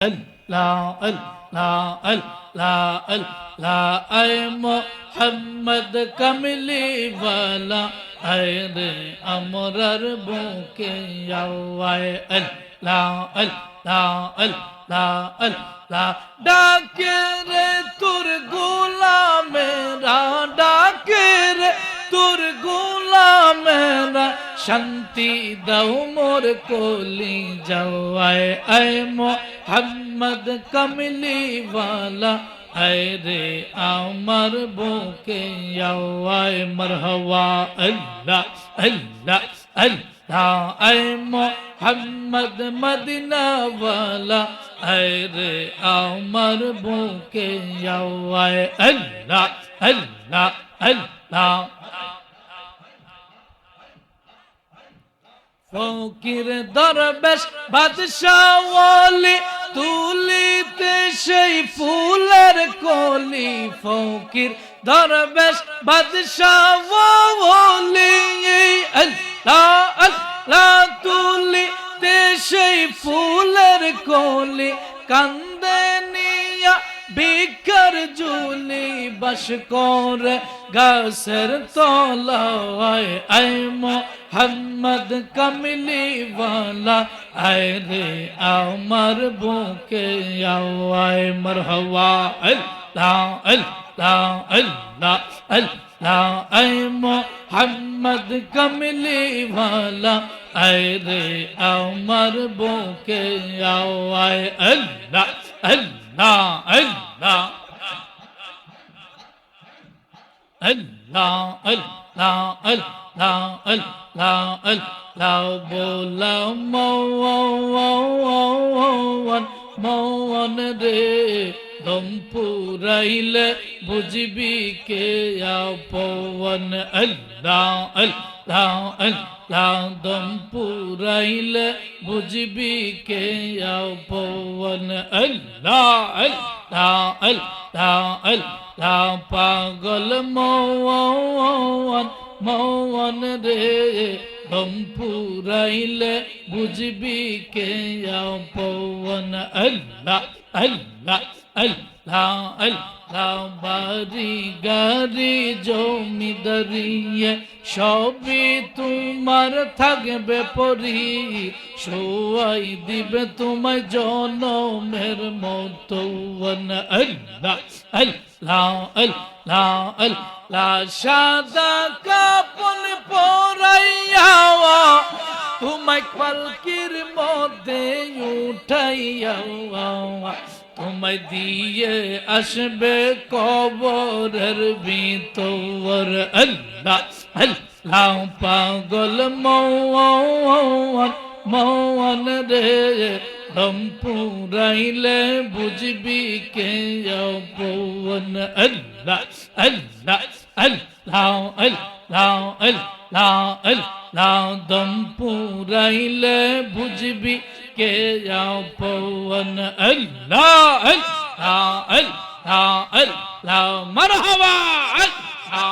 Allah, Allah, Allah, Allah, ay Muhammad kamli wala, ay re amrar buke yawaye. Allah, Allah, Allah, Allah, ডাকে রে তোর গোলামেরা, ডাকে রে তোর গোলামেরা, শান্তি দাও মোর কোলি যাওয়ায়। আয় মোহাম্মদ কমলি ওয়ালা, আয় রে আমার বুকে আওয়ায়। মারহাবা আল্লাহ আল্লাহ আল্লাহ, আয় মোহাম্মদ মদিনা ওয়ালা, আয় রে আমার বুকে আওয়ায়। আল্লাহ আল্লাহ আল্লাহ। ফকির দরবেশ বাদশাহ ওয়ালি, তুলিতে সেই ফুলের কলি। ফকির দরবেশ বাদশাহ ওয়ালি, আল্লাহ আল্লাহ, তুলিতে সেই ফুলের কলি। কান্দে নিয়া বিকার জুলি, বাস করে গাছের তলায়। আয় মোহাম্মদ কমলি ওয়ালা, আয় রে আমার বুকে আওয়ায়। মারহাবা আল্লাহ আল্লাহ আল্লাহ আল্লাহ, আয় মোহাম্মদ কমলি ওয়ালা, আয় রে আমার বুকে আওয়ায়। আল্লাহ আল্লাহ আল্লাহ আল্লাহ আল্লাহ আল্লাহ আল্লাহ আল্লাহ। বোলা মৌন মৌন রে, দম পুরাইলে বুঝবি কে আপন। আল্লাহ আল্লাহ আল্লাহ, দম পুরাইলে বুঝবি কে আপন। আল্লাহ আল্লাহ আল্লাহ আল্লাহ, পাগল মৌন মৌন রে, দম পুরাইলে বুঝবি কে আপন। আল্লাহ আল্লাহ আল্লাহ আল্লাহ, বাড়ি গাড়ি জমিদারিয়ে সবই তোমার থাকবে পরি, সবাই দিবে তোমায় জনমের মতন। আল্লাহ আল্লাহ আল্লাহ আল্লাহ, সাদা কাপড় পরাইয়া তোমায় পালকির মধ্যে উঠাইয়া, তোমায় দিয়ে আসবে কবরের ভিতর। আল্লাহ আল্লাহ, পাগল মৌন মৌন রে, দম পুরাইলে বুঝবি কে আপন। আল্লাহ আল্লাহ আল্লাহ আল্লাহ আল্লাহ আল্লাহ, দম পুরাইলে বুঝবি কে আপন। আল্লাহ আল্লাহ আল্লাহ আল্লাহ। মারহাবা আল্লাহ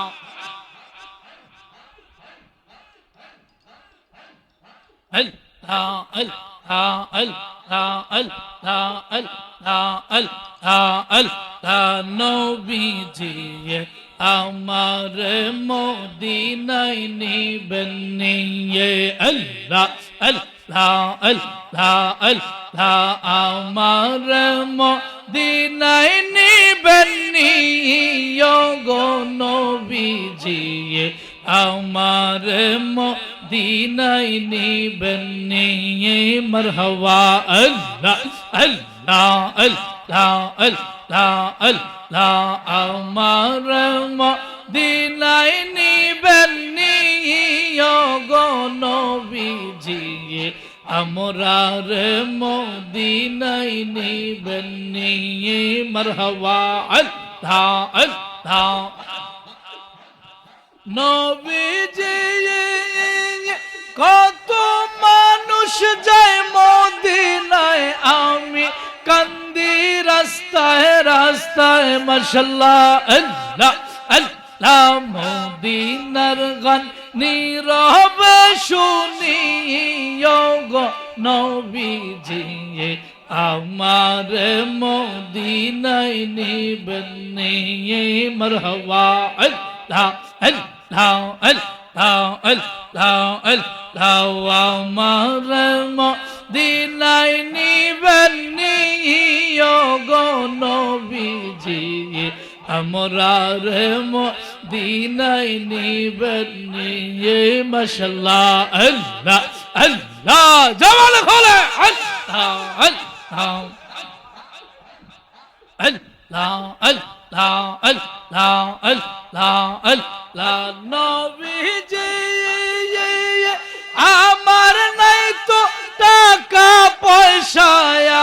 আল্লাহ আল্লাহ আল্লাহ আল্লাহ আল্লাহ আল্লাহ আল্লাহ। নবীজি আমার মদিনায় নিবেন নিয়ে। আল্লাহ আল্লাহ আল্লাহ আল্লাহ, আমার মদিনায় নিবেন নিয়ে গো নবীজি, আমার মদিনায় নিবেন নিয়ে। মারহাবা আল্লাহ আল্লাহ আল্লাহ আল্লাহ আল্লাহ, আমার মদিনায় নিবেন নিয়ে গো নবীজি, আমরার মদিনায় নিবেন নিয়ে। মারহাবা আল্লাহ আল্লাহ। নবীজি কত মানুষ যায় মদিনায়, আমি কান্দি রাস্তায় রাস্তায়। মাশাআল্লাহ আল্লাহ আল্লাহ, মদিনার গান নীরবে শুনিও গো নবীজি, আমার মদিনায় নিবেন নিয়ে মারহাবা আল্লাহ আল্লাহ আল্লাহ আল্লাহ আল্লাহ আমার মদিনায় নিবেন নিয়ে গো নবীজি আমরার মদিনায় নিবেন নিয়ে মাশাআল্লাহ আল্লাহ আল্লাহ জবান খোলে আল্লাহ আল্লাহ আল্লাহ আল্লাহ আল্লাহ আল্লাহ আল্লাহ নবীজি আমার নাই তো টাকা পয়সা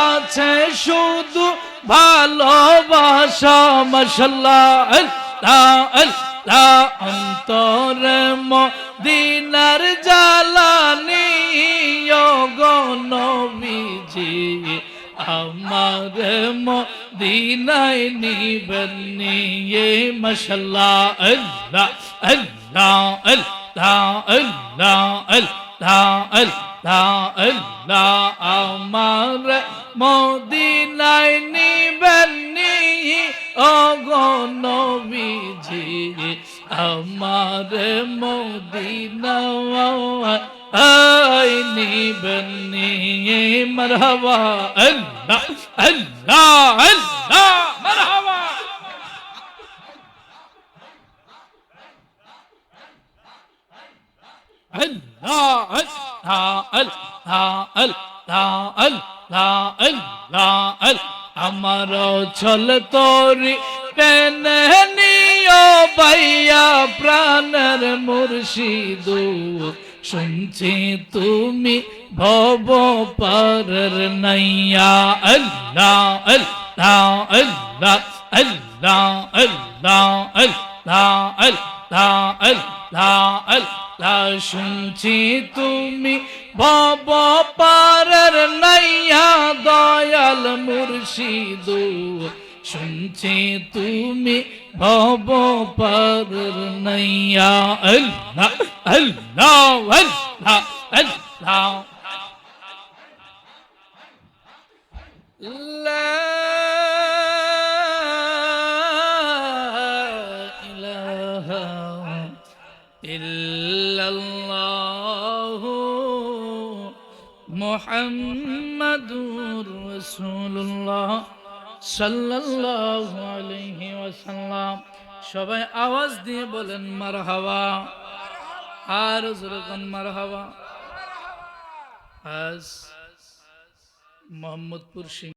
আছে শুধু ভালোবাসা মাশাআল্লাহ আল্লাহ আল্লাহ অন্তরে মদিনার জ্বালানি গো নবীজি আমার মদিনায় নিবেন নিয়ে মাশাআল্লাহ আল্লাহ আল্লাহ আল্লাহ আল্লাহ আল্লাহ আল্লাহ আল্লাহ আমার মদিনায় নিবেন নিয়ে গো নবীজি আমার মদিনা আই নিবেন নিয়ে মারহাবা আল্লাহ আল্লাহ আল্লাহ মারহাবা আল্লাহ আল্লাহ আল্লাহ আল্লাহ আল্লাহ আল্লাহ আমার চল তোরি পেনে নিও ভাইয়া প্রাণের মুর্শিদ শুনছি তুমি ভব পারের নাইয়া আল্লাহ আল্লাহ আল্লাহ আল্লাহ আল্লাহ আল্লাহ আল্লাহ আল্লাহ আল্লাহ শুনছি তুমি ভব পারের নাইয়া দয়াল মুর্শিদ শুনছি তুমি ভব পারের নাইয়া আল্লাহ আল্লাহ আল্লাহ আল্লাহ লা ইলাহা ইল্লাল্লাহু মুহাম্মাদুর রাসূলুল্লাহ সাল্লাল্লাহু আলাইহি ওয়াসাল্লাম সবাই আওয়াজ দিয়ে বলেন মারহাবা আর জোরে কোন মারহাবা আজ মোহাম্মদপুর